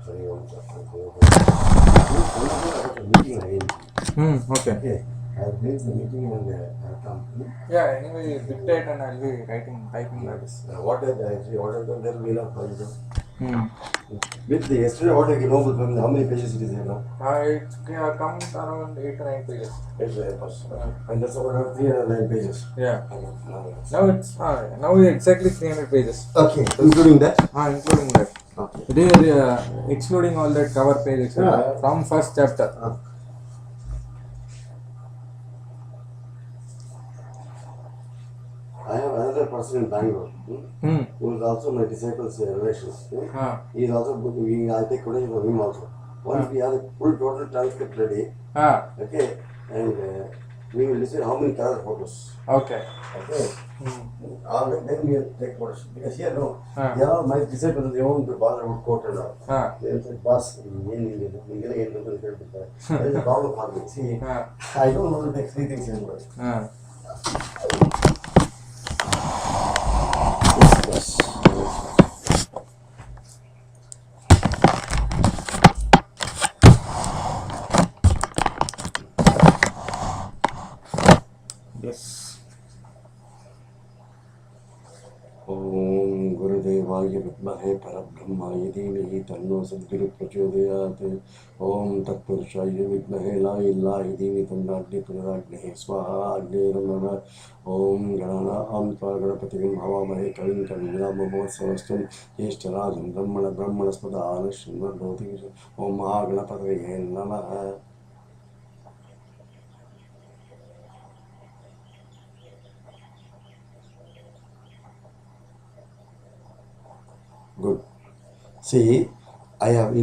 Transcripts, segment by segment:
Sorry, one second. Meeting again. Okay. Okay. I've made the meeting and come. Yeah, anyway, dictate and I'll be typing that. What are the there will have Hmm. with the yesterday what I came over from how many pages it is there now? It comes around 8 to 9 pages. It's and that's about 309 pages. Yeah. Okay. Now it's exactly 300 pages. Okay, including that? Including that. Okay. It is excluding all that cover page, etc. Yeah. From first chapter. I have another person in Bangalore who is also my disciples' relations. He is also booking. I take quotation from him also. Once we have the full total transcript ready, okay, and we will decide how many color photos. Okay. Okay. All right, then we will take photos. Because here, no, they are my disciples, they won't bother with quote and all. They will say, boss, there is a problem for me. See, I don't want to take three things anymore. Yes. Yes. ओम गुरुदेवाय विद्महे परब्रह्माय धीमहि तन्नो सद्गुरु प्रचोदयात् ओम तत्पुरुषाय विद्महे लाय धीमहि तन्नाग्नि पुनराग्निः स्वाहा अग्निर्नमः ओम गणानां त्वा गणपतिं हवामहे कविं कवीनामुपमश्रवस्तुं ज्येष्ठराजं ब्रह्मणस्पत आनश्वन्वन्नोतिः ओम महागणपतये नमः. Good. See, I have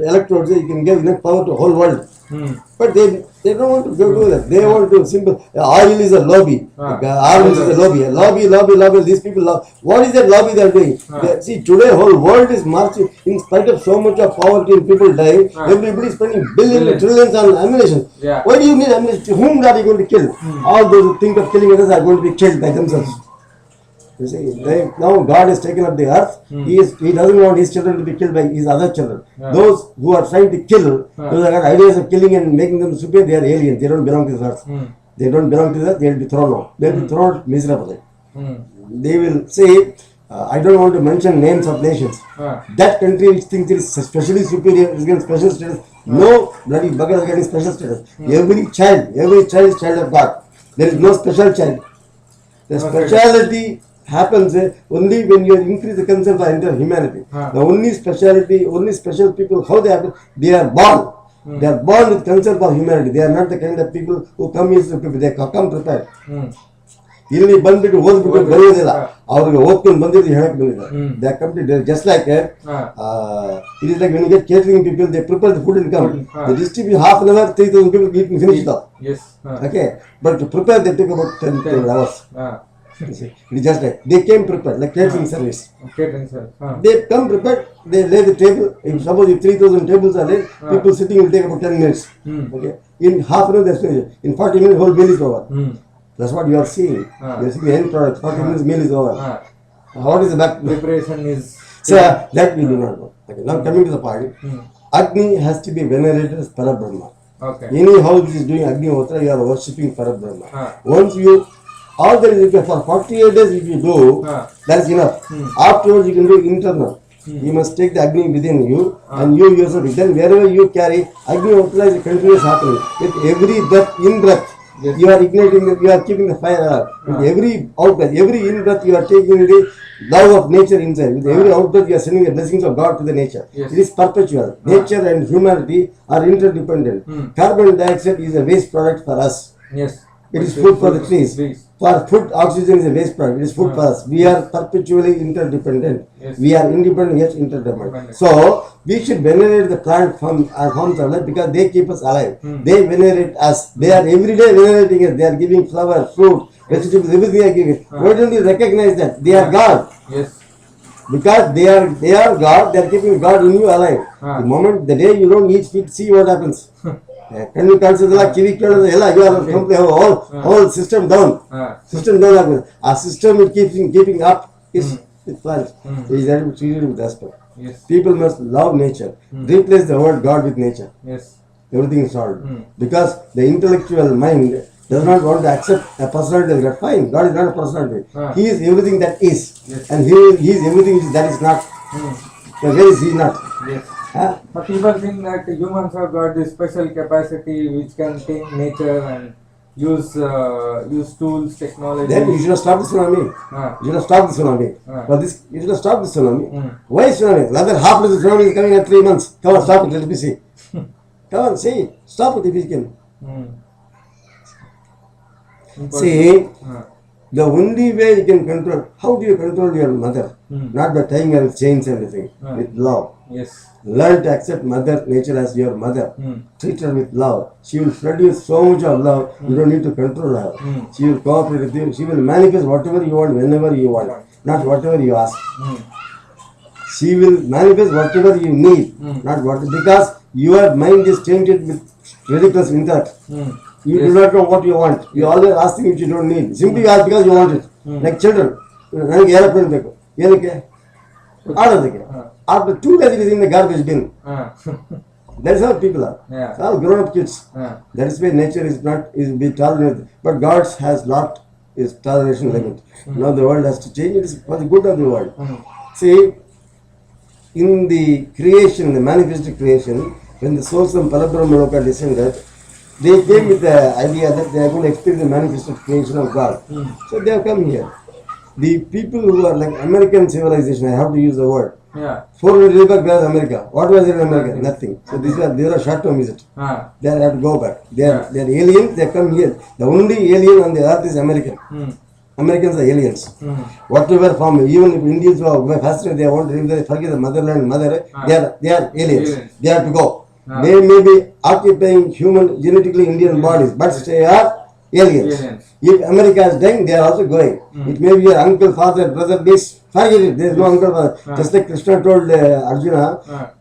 electrodes, you can give enough power to whole world. But they don't want to do that. They want to simple. Oil is a lobby. Arms is a lobby. Lobby. These people love. What is that lobby they are doing? See, today whole world is marching. In spite of so much of poverty and people dying, everybody is spending billions, trillions on ammunition. Why do you need ammunition? Whom are you going to kill? All those who think of killing others are going to be killed by themselves. You see, now God has taken up the earth. He doesn't want his children to be killed by his other children. Those who are trying to kill, those are got ideas of killing and making them superior, they are aliens. They don't belong to this earth. They don't belong to this earth. They will be thrown out. They will be thrown out miserably. They will say, I don't want to mention names of nations. That country which thinks it is specially superior is getting special status. No bloody bugger is getting special status. Every child is child of God. There is no special child. The speciality happens only when you increase the concern for entire humanity. The only special people, how they happen, they are born. They are born with concern for humanity. They are not the kind of people who come here to people. They come prepared. ಇಲ್ಲಿ ಬಂದ್ಬಿಟ್ಟು ಓದ್ಬಿಟ್ಟು ಬರೆಯೋದಿಲ್ಲ, ಅವ್ರಿಗೆ ಓದ್ಕೊಂಡು ಬಂದಿದ್ದು ಹೇಳಕ್ ಬಂದಿದ್ದಾರೆ. They are complete. Just like it is like when you get catering people, they prepare the food and come. They distribute half an hour, 3,000 people eat and finish it off. Yes. Okay, but to prepare they took about 10 hours. It is just like they came prepared, like catering service. They come prepared. They lay the table. If suppose if 3,000 tables are laid, people sitting will take about 10 minutes. Okay, in half an hour they finish. In 40 minutes, whole meal is over. That's what you are seeing. You are seeing the end product. 40 minutes meal is over. What is the back preparation is? So that we do not know. Okay, now coming to the point, Agni has to be venerated as Parabrahma. Okay. Any house which is doing Agni Hotra, you are worshipping Parabrahma. Once you all that is okay for 48 days if you do, that is enough. Afterwards you can do internal. You must take the Agni within you and you yourself. Then wherever you carry, Agni Hotra is a continuous happening. With every breath, in breath, you are igniting, you are keeping the fire alive. With every out breath, every in breath, you are taking the love of nature inside. With every out breath, you are sending the blessings of God to the nature. It is perpetual. Nature and humanity are interdependent. Carbon dioxide is a waste product for us. Yes. It is food for the trees. For food, oxygen is a waste product. It is food for us. We are perpetually interdependent. We are independent yet interdependent. So we should venerate the plant forms of life because they keep us alive. They venerate us. They are every day venerating us. They are giving flower, fruit, vegetables, everything they are giving. Why don't you recognize that? They are God. Yes. Because they are God, they are keeping God in you alive. The moment, the day you don't eat feet, see what happens. Can you consider like TV you are completely whole system down. System down happens. Our system is keeping up is plans. Is that treated with respect. Yes. People must love nature. Replace the word God with nature. Yes. Everything is solved. Because the intellectual mind does not want to accept a personality as God. Fine, God is not a personality. He is everything that is. Yes. And he is everything that is not. So where is he not? Yes. But people think that humans have got this special capacity which can take nature and use tools, technology. Then you should have stopped the tsunami. You should have stopped the tsunami. But you should have stopped the tsunami. Why tsunami? Another half of the tsunami is coming in 3 months. Come on, stop it. Let me see. Come on, see it. Stop it if you can. See, the only way you can control, how do you control your mother? Not by tying her with chains and everything. With love. Yes. Learn to accept Mother Nature as your mother. Treat her with love. She will flood you with so much of love. You don't need to control her. She will cooperate with you. She will manifest whatever you want, whenever you want, not whatever you ask. She will manifest whatever you need, not what, because your mind is tainted with ridiculous intellect. You do not know what you want. You always ask things which you don't need. Simply ask because you want it. Like children. ನನಗೆ aeroplane ಬೇಕು. ಏನಕ್ಕೆ? ಆಡೋದಕ್ಕೆ. After 2 days it is in the garbage bin. That is how people are. It's all grown up kids. That is why nature is not be tolerated. But God has locked his toleration limit. Now the world has to change. It is for the good of the world. See, in the creation, the manifested creation, when the source of Parabrahma Loka descended, they came with the idea that they are going to experience the manifested creation of God. So they have come here. The people who are like American civilization, I have to use the word. 400 years back, where is America? What was it in America? Nothing. So these are short-term visit. They have to go back. They are aliens. They come here. The only alien on the earth is American. Americans are aliens. Whatever from, even if Indians were fascinated, they want to leave, they forget the motherland, mother, they are aliens. They have to go. They may be occupying human, genetically Indian bodies, but they are aliens. If America is dying, they are also going. It may be your uncle, father, brother, this, forget it. There is no uncle, father. Just like Krishna told Arjuna,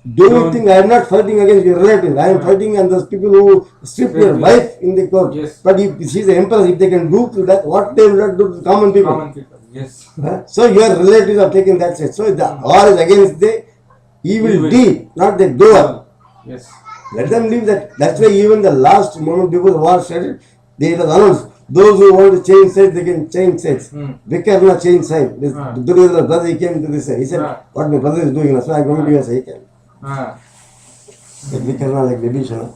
do you think I am not fighting against your relative? I am fighting against those people who strip your wife in the court. But if she is the emperor, if they can do to that, what they will not do to the common people? Yes. So your relatives are taking that side. So the war is against the evil deed, not the doer. Yes. Let them leave that. That's why even the last moment before the war started, they announced those who want to change sides, they can change sides. Vikarna change side. This Duryodhana brother, he came to this side. He said, what my brother is doing, so I am going to your side. Vikarna like Vibhishana.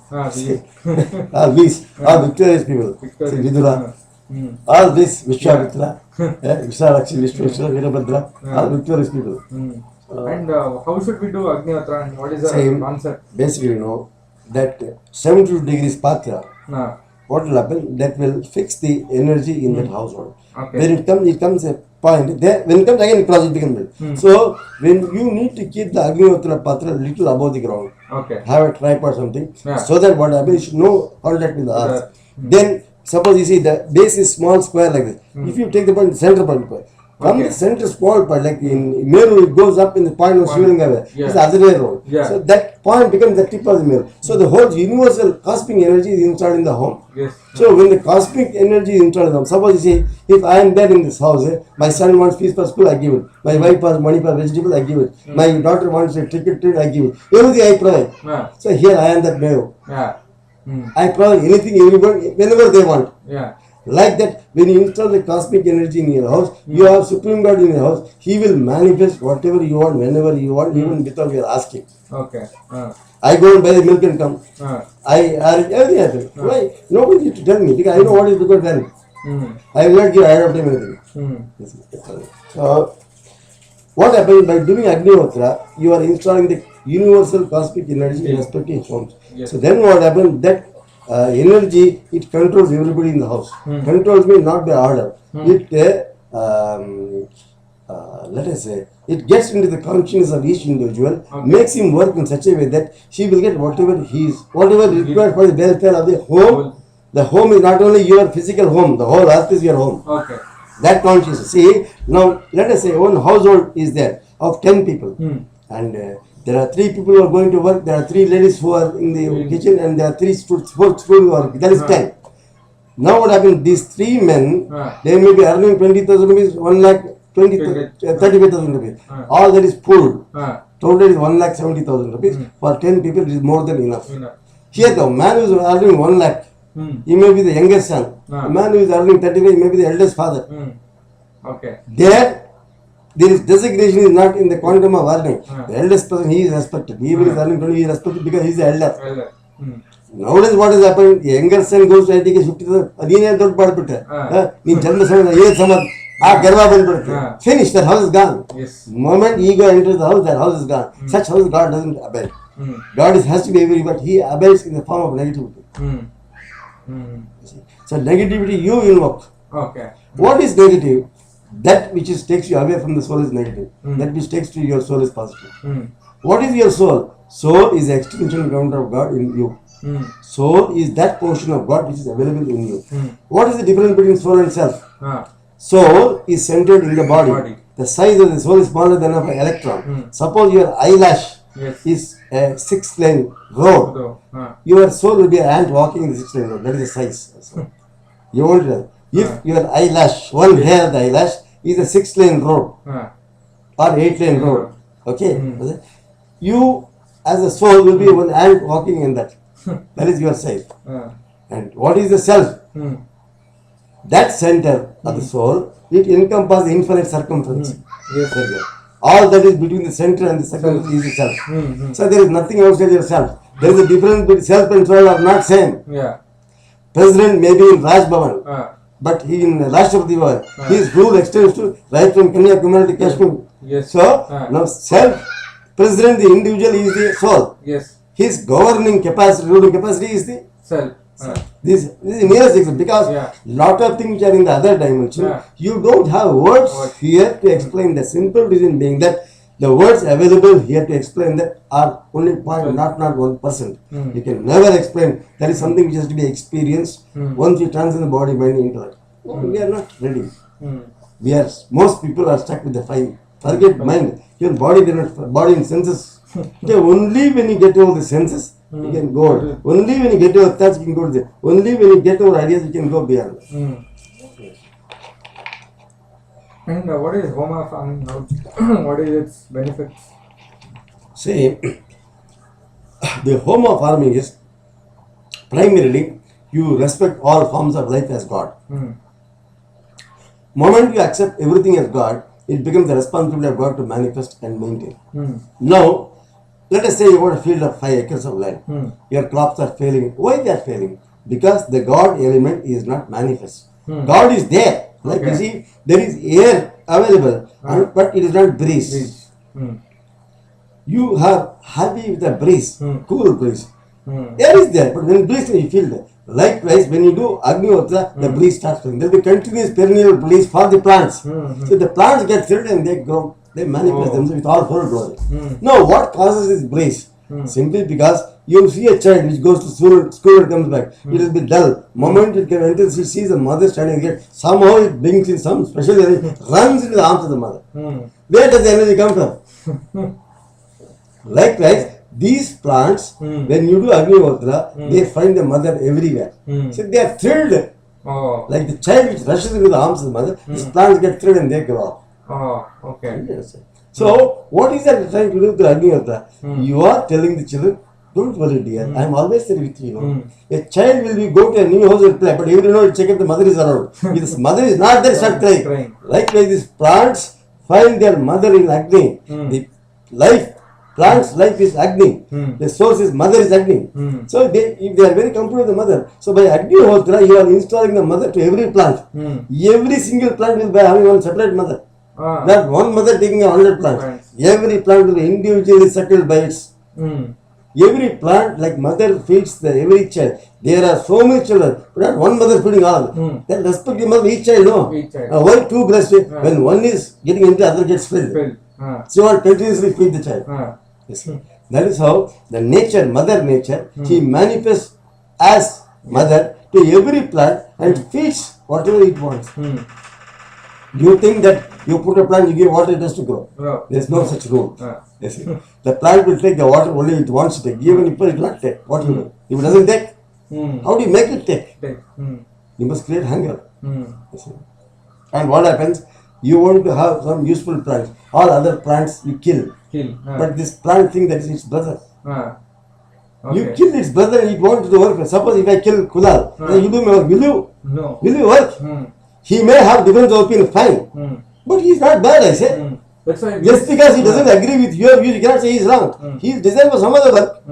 All these are victorious people. Vidura. All this Vishwamitra, Vishalakshi, Vishwamitra, Virabhadra, all victorious people. And how should we do Agnihotra and what is the concept? Basically, you know that 72 degrees patra, what will happen? That will fix the energy in that household. Okay. When it comes a point, there, when it comes again, it crosses, it becomes. So, when you need to keep the Agnihotra patra little above the ground, have a tripod or something, so that what happens, you should know contact with the earth. Then, suppose you see the base is small square like this. If you take the point, center point, from the center small point, like in Meru, it goes up in the point of Shivalinga. It's the other way around. So that point becomes the tip of the Meru. So the whole universal cosmic energy is installed in the home. So when the cosmic energy is installed in the home, suppose you say, if I am there in this house, my son wants fees for school, I give it. My wife wants money for vegetable, I give it. My daughter wants a ticket, I give it. Everything I provide. So here I am that Meru. I provide anything, everybody, whenever they want. Like that, when you install the cosmic energy in your house, you have Supreme God in your house. He will manifest whatever you want, whenever you want, even without your asking. I go and buy the milk and come. Everything happens. Why? Nobody needs to tell me, because I know what is required then. I will not give ahead of time anything. So, what happens by doing Agnihotra, you are installing the universal cosmic energy in respective homes. So then what happens, that energy, it controls everybody in the house. Controls me not by order. It, let us say, it gets into the consciousness of each individual, makes him work in such a way that he will get whatever is required for the welfare of the home. The home is not only your physical home, the whole earth is your home. That consciousness. See, now let us say one household is there of 10 people. And there are 3 people who are going to work, there are 3 ladies who are in the kitchen, and there are 4 students who are working. That is 10. Now what happens, these 3 men, they may be earning 20,000 rupees, 35,000 rupees. All that is pooled. Total is 1,70,000 rupees. For 10 people, it is more than enough. Here the man who is earning 1 lakh, he may be the youngest son. The man who is earning 35, he may be the eldest father. There is designation is not in the quantum of earning. The eldest person, he is respected. He is earning 20, he is respected because he is the elder. Nowadays what is happening, the younger son goes to ITK 50,000, adine don't padbitte. In Janma Samad, finish, that house is gone. The moment ego enters the house, that house is gone. Such house God doesn't abide. God has to be everywhere, but he abides in the form of negativity. So negativity you invoke. What is negative? That which takes you away from the soul is negative. That which takes to your soul is positive. What is your soul? Soul is the extension counter of God in you. Soul is that portion of God which is available in you. What is the difference between soul and self? Soul is centered in the body. The size of the soul is smaller than an electron. Suppose your eyelash is a 6-lane road. Your soul will be an ant walking in the 6-lane road. That is the size. You won't know. If your eyelash, one hair of the eyelash is a 6-lane road or 8-lane road, okay? You as a soul will be one ant walking in that. That is your size. And what is the self? That center of the soul, it encompasses infinite circumference. All that is between the center and the circumference is the self. So there is nothing outside yourself. There is a difference between self and soul are not same. President may be in Raj Bhavan, but he in Rashtrapati Bhavan. His rule extends to right from Kanyakumari to Kashmir. So now self, president, the individual is the soul. His governing capacity, ruling capacity is the self. This is the nearest example because lot of things which are in the other dimension, you don't have words here to explain. The simple reason being that the words available here to explain that are only point, not 1%. You can never explain. That is something which has to be experienced once you transcend the body, mind, intellect. We are not ready. We are, most people are stuck with the five. Forget mind. Your body, body and senses. Okay, only when you get over the senses, you can go out. Only when you get over thoughts, you can go to the. Only when you get over ideas, you can go beyond. And what is Homa farming now? What is its benefits? See, the Homa farming is primarily you respect all forms of life as God. Moment you accept everything as God, it becomes the responsibility of God to manifest and maintain. Now, let us say you got a field of 5 acres of land. Your crops are failing. Why they are failing? Because the God element is not manifest. God is there. Like you see, there is air available, but it is not breeze. You are happy with the breeze, cool breeze. Air is there, but when breeze you feel that. Likewise, when you do Agni Hotra, the breeze starts flowing. There will be continuous perennial breeze for the plants. So the plants get filled and they grow, they manifest themselves with all full glory. Now, what causes this breeze? Simply because you see a child which goes to school and comes back. It will be dull. Moment it can enter, she sees the mother standing here. Somehow it brings in some special energy, runs into the arms of the mother. Where does the energy come from? Likewise, these plants, when you do Agni Hotra, they find the mother everywhere. So they are thrilled. Like the child which rushes into the arms of the mother, these plants get thrilled and they grow up. Yes. So, what is that trying to do with the Agni Hotra? You are telling the children, don't worry dear, I am always there with you. A child will be go to a new house and play, but every night check if the mother is around. If the mother is not there, start crying. Likewise, these plants find their mother in Agni. The plant's life is Agni. The source is mother is Agni. So if they are very comfortable with the mother, so by Agni Hotra, you are installing the mother to every plant. Every single plant will be having one separate mother. Not one mother taking 100 plants. Every plant will be individually suckled by its. Every plant, like mother feeds every child. There are so many children, but not one mother feeding all. Then respect the mother, each child, no? Why two breasts? When one is getting empty, the other gets filled. So you want to continuously feed the child. Yes. That is how the nature, mother nature, she manifests as mother to every plant and feeds whatever it wants. You think that you put a plant, you give water, it has to grow. There is no such rule. Yes. The plant will take the water only it wants to take. Even if it will not take. What will do? If it doesn't take, how do you make it take? You must create hunger. Yes. And what happens? You want to have some useful plants. All other plants you kill. But this plant thinks that is its brother. You kill its brother and it wants to work. Suppose if I kill Kulal, then you do my work. Will you? No. Will you work? He may have different opinion, fine. But he is not bad, I say. That's why Just because he doesn't agree with your view, you cannot say he is wrong. He is designed for some other work.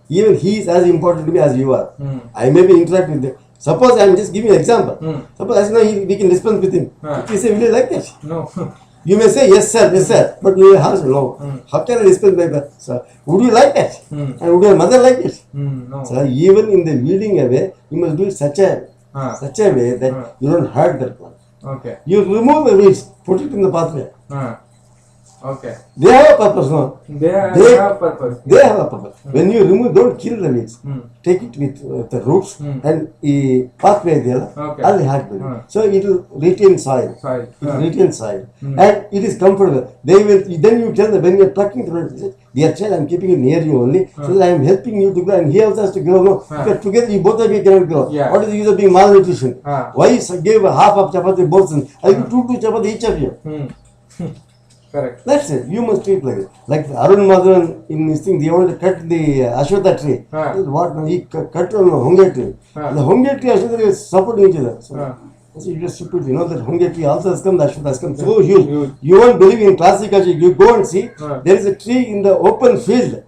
Even he is as important to me as you are. I may be interacting with him. Suppose I am just giving an example. Suppose as now we can dispense with him. If you say, will you like that? No. You may say, yes sir, but you may have no. How can I dispense like that? So, would you like that? And would your mother like it? No. So, even in the weeding away, you must do it such a way that you don't hurt that plant. Okay. You remove the weeds, put it in the pathway. Okay. They have a purpose, no? They have purpose. They have a purpose. When you remove, don't kill the weeds. Take it with the roots and the pathway there. Okay. So it will retain soil. It will retain soil. And it is comfortable. They will. Then you tell them when you are plucking the roots, dear child, I am keeping it near you only, so that I am helping you to grow, and he also has to grow. No, because together you both of you cannot grow. What is the use of being malnutrition? Why give a half of chapati both? I give two chapati each of you. Correct. That's it. You must treat like it. Like Arun Madhavan in this thing, they wanted to cut the Ashwatha tree. What? He cut on the Hongai tree. The Hongai tree and Ashwatha tree is supporting each other. So, you just stupid. You know that Hongai tree also has come, the Ashwatha has come. So huge. You won't believe in classic Ashwatha. You go and see, there is a tree in the open field,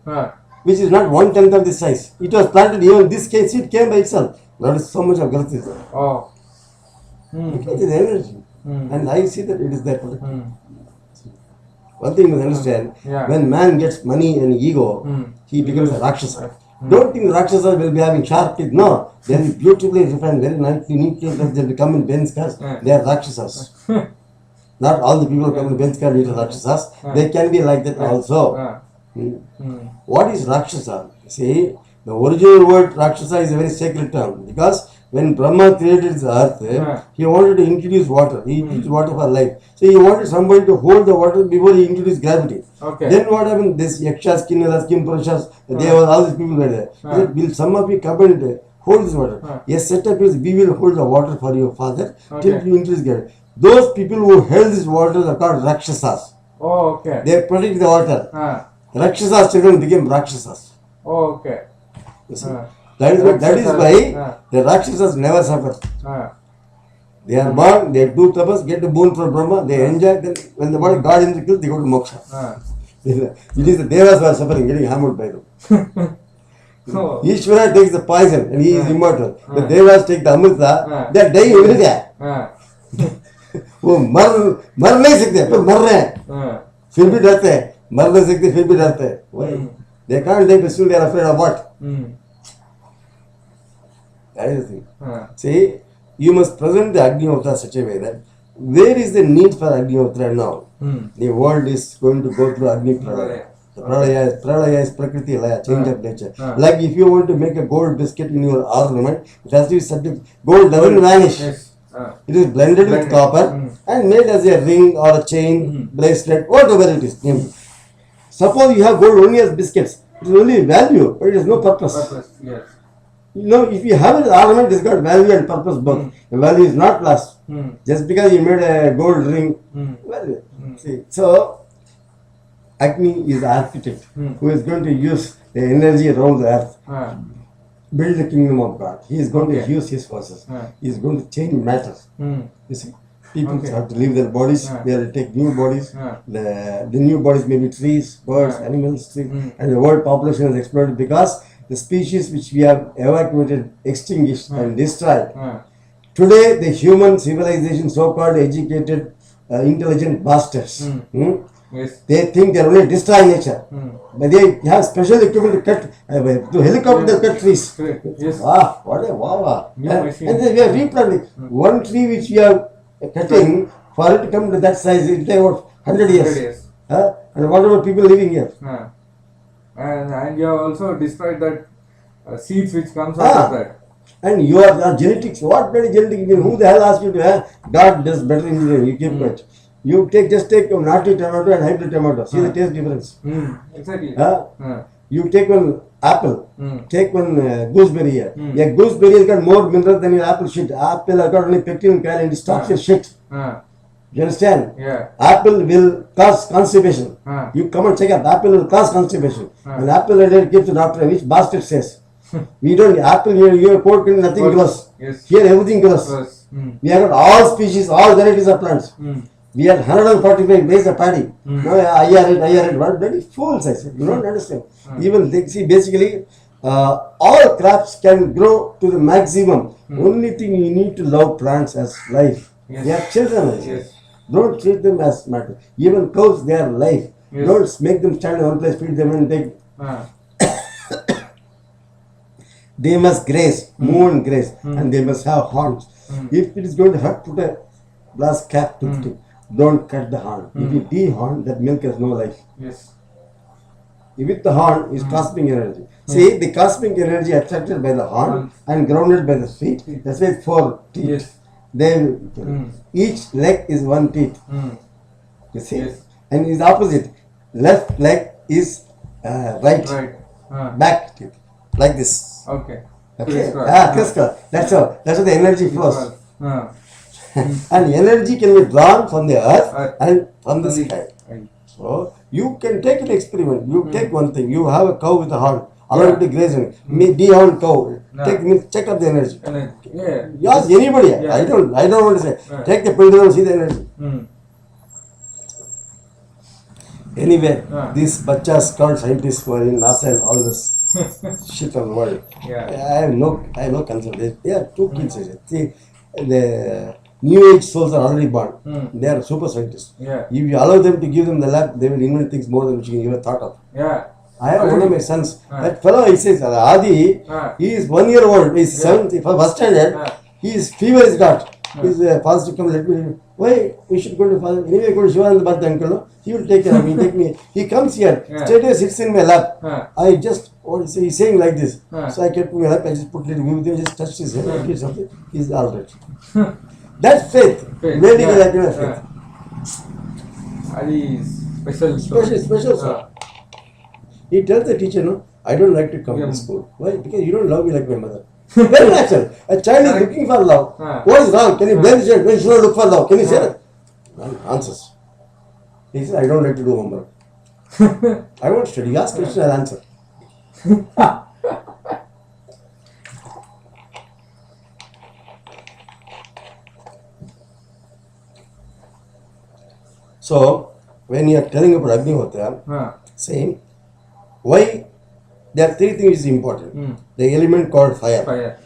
which is not 1/10 of this size. It was planted, even this seed came by itself. There is so much of growth is there. It is energy. And I see that it is there. One thing you must understand, when man gets money and ego, he becomes a Rakshasa. Don't think Rakshasas will be having sharp teeth. No, they will be beautifully refined, very nicely, neatly. They will come in Benz cars. They are Rakshasas. Not all the people who come in Benz cars are Rakshasas. They can be like that also. What is Rakshasa? See, the original word Rakshasa is a very sacred term because when Brahma created the earth, he wanted to introduce water. He introduced water for life. So he wanted somebody to hold the water before he introduced gravity. Okay. Then what happened? This Yakshas, Kinnaras, Kimpurushas, they were all these people were there. He said, will some of you come and hold this water? Yes, set up is we will hold the water for your father till you introduce gravity. Those people who held this water are called Rakshasas. Oh, okay. They protect the water. Rakshasas children became Rakshasas. Oh, okay. You see? That is why the Rakshasas never suffer. They are born, they do tapas, get the boon from Brahma, they enjoy. Then when the body God is killed, they go to moksha. It is the Devas who are suffering, getting hammered by them. Ishvara takes the poison and he is immortal. The Devas take the Amrita, they are dying every day. वो मर नहीं सकते पर मर रहे हैं फिर भी डरते हैं मर नहीं सकते फिर भी डरते हैं why they can't die but still they are afraid of what that is the thing see you must present the Agnihotra such a way that where is the need for Agnihotra now the world is going to go through Agni Pralaya. The Pralaya is Prakriti Laya, change of nature. Like if you want to make a gold biscuit in your ornament, it has to be subject. Gold doesn't vanish. It is blended with copper and made as a ring or a chain, bracelet, whatever it is. Suppose you have gold only as biscuits, it is only value, but it has no purpose. Yes. You know, if you have an ornament, it has got value and purpose both. The value is not lost. Just because you made a gold ring, value. See, so Agni is the architect who is going to use the energy around the earth. Build the kingdom of God. He is going to use his forces. He is going to change matter. You see, people have to leave their bodies. They have to take new bodies. The new bodies may be trees, birds, animals, and the world population has exploded because the species which we have evacuated, extinguished, and destroyed. Today, the human civilization, so-called educated, intelligent bastards. Yes. They think they are only destroying nature, but they have special equipment to cut, to helicopter cut trees. Yes. Wow, what a wow! New And machine. then we are replanting. One tree which we are cutting, for it to come to that size, it will take about 100 years. 100 years. And what about people living here? And you have also destroyed that seeds which comes out of that. And your genetics, what kind of genetics? Who the hell asked you to have? God does better engineering, you keep quiet. You just take a naughty tomato and hybrid tomato. See the taste difference. Exactly. You take one apple, take one gooseberry here. A gooseberry has got more minerals than your apple shit. Apple has got only pectin and kale and it stops your shit. You understand? Yeah. Apple will cause constipation. You come and check up. Apple will cause constipation. And apple later gives the doctor, which bastard says. We don't, apple here, your court nothing grows. Yes. Here everything grows. We have got all species, all varieties of plants. We had 145 days of paddy. No, I hear it. What bloody fools, I said. You don't understand. Even they see basically all crops can grow to the maximum. Only thing you need to love plants as life. Yes. They are children. I said. Yes. Don't treat them as matter. Even cows, they are life. Yes. Don't make them stand in one place, feed them and take. They must graze, move and graze, and they must have horns. If it is going to hurt, put a glass cap to it. Don't cut the horn. If you de-horn, that milk has no life. Yes. With the horn is cosmic energy. See, the cosmic energy attracted by the horn and grounded by the feet. That's why it's 4 teeth. Yes. Then each leg is 1 teeth. You see? Yes. And it's opposite. Left leg is right. Back teeth. Like this. Okay. Okay. Crisscross. That's how the energy flows. And energy can be drawn from the earth and from the sky. So you can take an experiment. You take one thing. You have a cow with a horn. Allow it to graze on it. De-horn cow. Check up the energy. You ask anybody. Yeah. I don't want to say. Take the pill and see the energy. Anyway, these bachas called scientists who are in NASA and all this shit of the world. I have no concern. They are two kids. See, the new age souls are already born. They are super scientists. If you allow them to give them the lab, they will invent things more than which you ever thought of. I have one of my sons. That fellow, he says, Adi, he is 1 year old. He is 7th, first standard. His fever is got. His father to come, let me. Why we should go to father? Anyway, go to Shivananda Bhatt uncle. He will take care of me. Take me. He comes here. Straight away sits in my lap. I just, he's saying like this. So I kept my lap. I just put little with him. Just touched his head. I did something. He's all right. That's faith. Medical that kind of faith. Adi is special. Special, sir. He tells the teacher, no, I don't like to come to school. Why? Because you don't love me like my mother. Very natural. A child is looking for love. What is wrong? Can you blame the child when she don't look for love? Can you say that? Answers. He says, I don't like to do homework. I won't study. Ask question, I'll answer. So, when you are telling about Agnihotra, same. Why? There are three things important. The element called fire.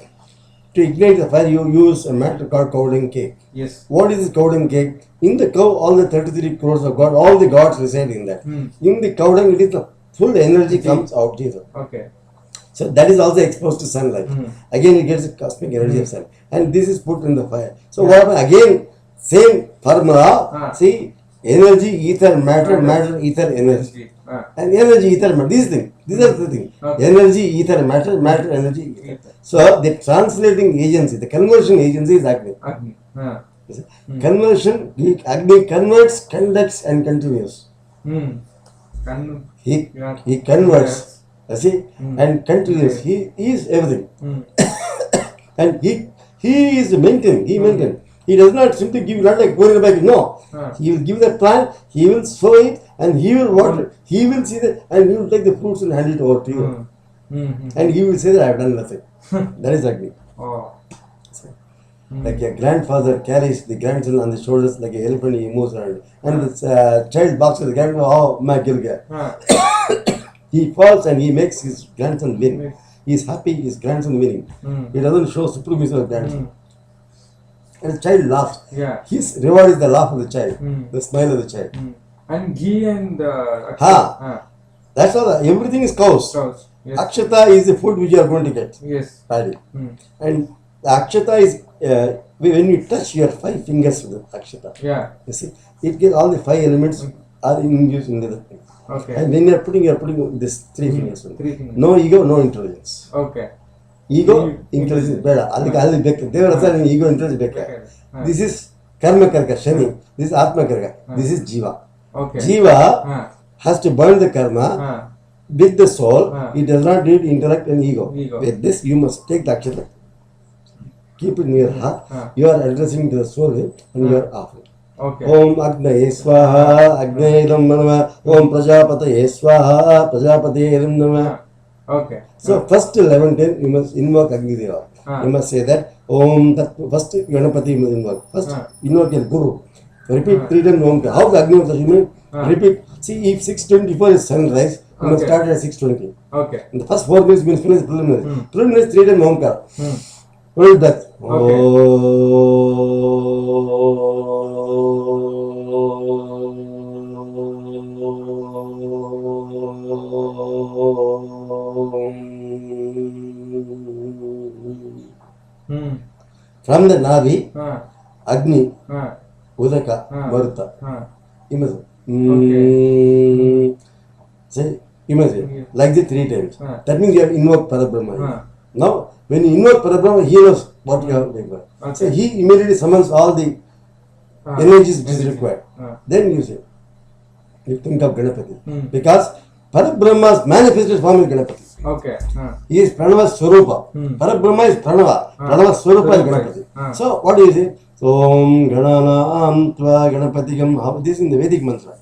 To ignite the fire, you use a matter called cowling cake. Yes. What is this cowling cake? In the cow, all the 33 crores of God, all the gods reside in that. In the cowling, it is the full energy comes out here. Okay. So that is also exposed to sunlight. Again, it gets the cosmic energy of sun. And this is put in the fire. So what happens? Again, same formula. See, energy, ether, matter, ether, energy. And energy, ether, matter. These things. These are the things. Okay. Energy, ether, matter, energy, ether. So the translating agency, the conversion agency is Agni. Conversion, Agni converts, conducts and continues. He converts, see, and continues. He is everything. And he is maintained. He maintained. He does not simply give, not like going back. No, he will give the plant. He will sow it, and he will water it. He will see that, and he will take the fruits and hand it over to you. And he will say that I have done nothing. That is Agni. Like a grandfather carries the grandson on the shoulders like an elephant, he moves around. And the child boxes the grandfather, oh my Gilga. He falls and he makes his grandson win. He is happy, his grandson winning. He doesn't show supremacy of grandson. And the child laughs. His reward is the laugh of the child, the smile of the child. And ghee and that's all. Everything is cows. Yes. Akshata is the food which you are going to get. Yes. Paddy. And the Akshata is when you touch your 5 fingers with the Akshata. You see, it gets all the 5 elements are induced in the thing. Okay. And when you are putting this 3 fingers. 3 fingers. No ego, no intelligence. Okay. Ego, intelligence, beda. Adhika ಬೇಕು. ದೇವರ ಹತ್ರ ego, intelligence ಬೇಕು. This is karma karka, Shani. This is atma karka. This is jiva. Okay. Jiva has to burn the karma with the soul. It does not need intellect and ego. With this, you must take the akshata. Keep it near heart. You are addressing to the soul and you are offering. Okay. Om Agnaye Swaha, Agnaydam Manava, Om Prajapataye Swaha, Prajapataye Namah. Okay. So, first 11-10, you must invoke Agni Deva. You must say that Om, that first Ganapati you must invoke. First, invoke your Guru. Repeat 3 times Om. How the Agni Deva you mean? Repeat. See, if 6:24 is sunrise, you must start at 6:20. Okay. In the first 4 minutes, you must finish preliminaries. Preliminaries 3 times Omkar. What is that? From the Navi, Agni, Udaka, Maruta. Imagine. Say, imagine. Like the 3 times. That means you have invoked Parabrahma. Now, when you invoke Parabrahma, he knows what you have to do. So he immediately summons all the energies which is required. Then you say, you think of Ganapati. Because Parabrahma's manifested form is Ganapati. Okay. He is Pranava Swarupa. Parabrahma is Pranava. Pranava Swarupa is Ganapati. So what do you say? Om Ganana Antva Ganapatigam. This is in the Vedic mantra.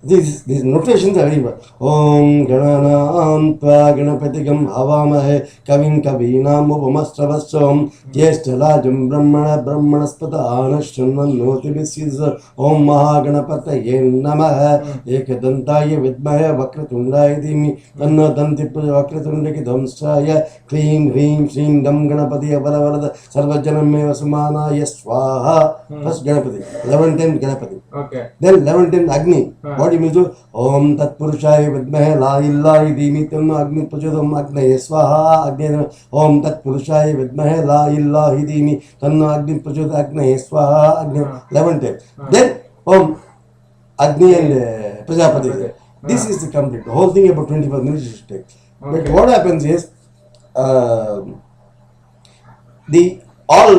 These notations are very important. Om Ganana Antva Ganapatigam Havamahe Kavim Kavinam Upamastravasam Jeshtalajam Brahmana Brahmanaspata Anashunman Notibis Om Mahaganapataye Namaha Ekadantaya Vidmaya Vakratundaya Dimi Tanna Dantipura Vakratundaki Dhamsaya Klim Hrim Shrim Dam Ganapati Avaravada Sarvajanam Meva Sumana Yaswaha. First Ganapati, 11 times Ganapati. Okay. Then 11 times Agni. What you mean to? Om Tat Purushaya Vidmahe La Illahi Dhimitham Agni Prachodam Agnaye Swaha Agni. Om Tat Purushaya Vidmahe La Illahi Dhimitham Agni Prachodam Agnaye Swaha Agni. 11 times. Then Om Agni and Prajapati. This is the complete. The whole thing about 25 minutes it should take. But what happens is the all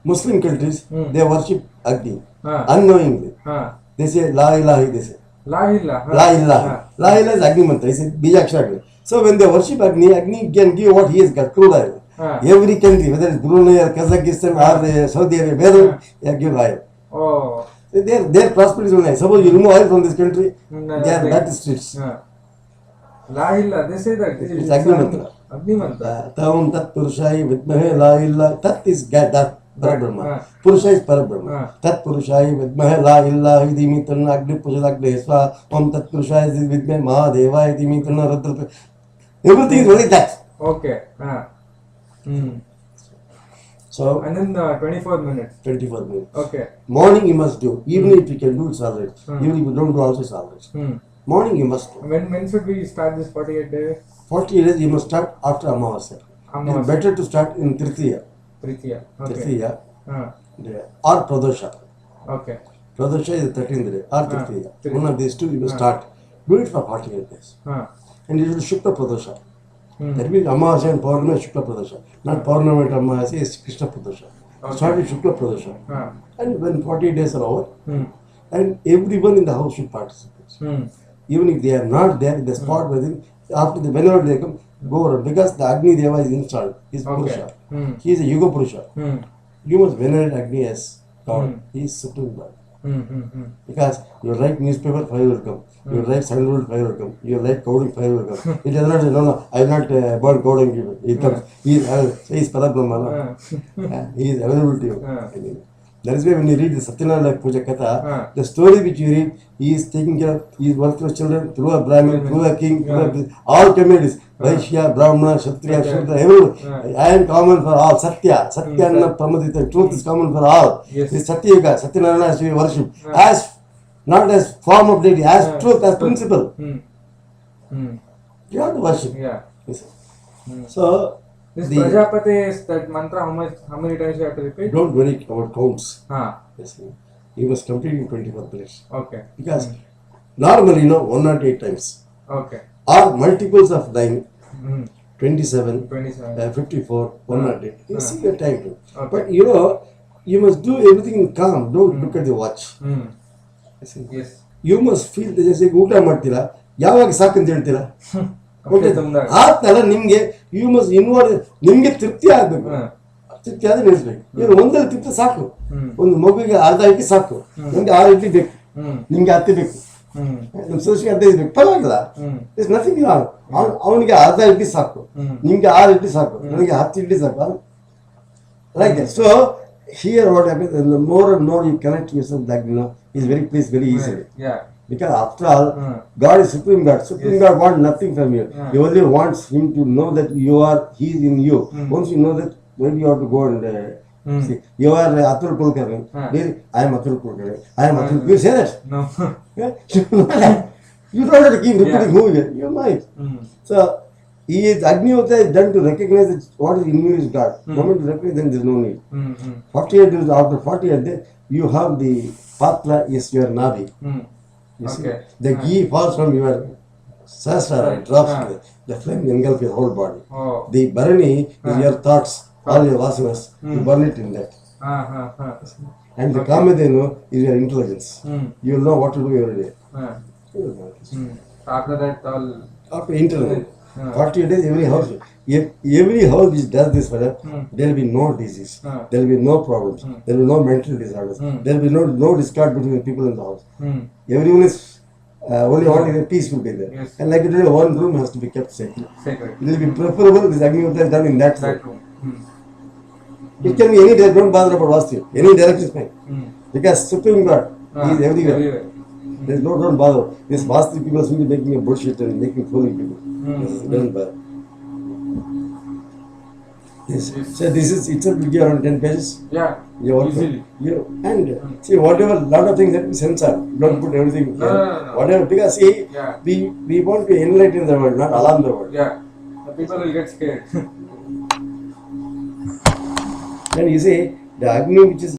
Muslim countries they worship Agni unknowingly. They say La ilaha. They say La ilaha. La ilaha. La ilaha is Agni mantra. It's a Bijakshara Agni. So when they worship Agni, Agni can give what he has got. Crude oil. Every country, whether it's Brunei or Kazakhstan or Saudi Arabia, whether they give oil. Oh. Their prosperity is only. Suppose you remove oil from this country, they are that streets. La ilaha. They say that It's Agni mantra. Agni mantra. Taum Tat Purushaya Vidmahe La ilaha. Tat is God. Parabrahma. Purusha is Parabrahma. Tat Purushaya Vidmahe La ilaha Dhimitham Agni Prachodam Swaha. Om Tat Purushaya Vidmahe Mahadevaya Dhimitham Rudra. Everything is only that. Okay. So and then 24 minutes. 24 minutes. Okay. Morning you must do. Even if you can do, it's alright. Even if you don't do, also it's alright. Morning you must do. When should we start this 48 days? 48 days you must start after Amavasya. It's better to start in Tritiya. Tritiya. Okay. Tritiya. Or Pradosha. Okay. Pradosha is the 13th day. Or Tritiya. One of these two you must start. Do it for 48 days. And you should Shukla Pradosha. That means Amavasya and Paurnama is Shukla Pradosha. Not Paurnama and Amavasya is Krishna Pradosha. Start with Shukla Pradosha. And when 48 days are over, and everyone in the house should participate. Even if they are not there in the spot within, after whenever they come, go around. Because the Agni Deva is installed. He is Purusha. He is a Yuga Purusha. You must venerate Agni as God. He is Supreme God. Because you write newspaper, fire will come. You write sandalwood, fire will come. You write coding, fire will come. It does not say, no, I will not burn coding. He comes. He is Parabrahma. He is available to you. That is why when you read the Satyanarayana Puja Katha, the story which you read, he is taking care of, he is working with children, through a Brahmin, through a king, through all communities, Vaishya, Brahmana, Kshatriya, Shudra, everyone. I am common for all. Satya, Satyana Pramadita, truth is common for all. This is Satya Yuga, Satyanarayana has to be worshipped. As, not as form of deity, as truth, as principle. You have to worship. So, this Prajapati is that mantra, how many times you have to repeat? Don't worry about counts. Yes. You must complete in 24 minutes. Okay. Because normally, 108 times. Okay. Or multiples of 9, 27, 54, 108. You see your time too. Okay. But you must do everything in calm. Don't look at the watch. Yes. You must feel that you ಊಟ ಮಾಡ್ತೀರಾ ಯಾವಾಗ ಸಾಕಂತ ಹೇಳ್ತೀರಾ ಆತಲ್ಲ ನಿಮ್ಗೆ you must involve ನಿಮ್ಗೆ ತೃಪ್ತಿ ಆಗ್ಬೇಕು ತೃಪ್ತಿ ಆದ್ರೆ ನಿಲ್ಲಿಸ್ಬೇಕು ಈಗ ಒಂದಲ್ಲಿ ತೃಪ್ತಿ ಸಾಕು ಒಂದು ಮಗುವಿಗೆ ಅರ್ಧ ಇಡ್ಲಿ ಸಾಕು ನಮ್ಗೆ 6 ಇಡ್ಲಿ ಬೇಕು ನಿಮ್ಗೆ 10 ಬೇಕು ನಮ್ಮ ಸೋಸಿಗೆ 15 ಬೇಕು ಪರವಾಗಿಲ್ಲ ಇಟ್ಸ್ ನಥಿಂಗ್ ರಾಂಗ್ ಅವನಿಗೆ ಅರ್ಧ ಇಡ್ಲಿ ಸಾಕು ನಿಮ್ಗೆ 6 ಇಡ್ಲಿ ಸಾಕು ನನಗೆ 10 ಇಡ್ಲಿ ಸಾಕು like that so here what happens the more and more you connect yourself like is very pleased very easily. Because after all, God is Supreme God. Supreme God wants nothing from you. He only wants him to know that he is in you. Once you know that, maybe you have to go and see. You are Atul Kulkarni. I am Atul Kulkarni. I am Atul. You say that? No. You don't have to keep repeating who you are. You might. So, he is Agni Hota is done to recognize that what is in you is God. Moment to recognize, then there is no need. 48 days after 48 days, you have the patra is your Navi. You see, the ghee falls from your sastra, drops, the flame engulfs your whole body. The Bharani is your thoughts, all your vasanas, you burn it in that. And the Kamadhenu is your intelligence. You will know what to do every day. After that, all. After internet. 48 days, every house which does this for them, there will be no disease, there will be no problems, there will be no mental disorders, there will be no discord between people in the house. Everyone is only wanting a peace will be there. And like you today, one room has to be kept sacred. It will be preferable this Agni Hota is done in that room. It can be any day, don't bother about Vastu. Any direction is fine. Because Supreme God is everywhere. There's don't bother. This Vastu people seem to be making a bullshit and making fooling people. Doesn't bother. Yes. So this is itself will give around 10 pages. Yeah, You work easily. and see whatever lot of things that we censor. Don't put everything here. No. Whatever, because see Yeah. we want to enlighten the world, not alarm the world. Yeah, the people will get scared. Then you see the Agni which is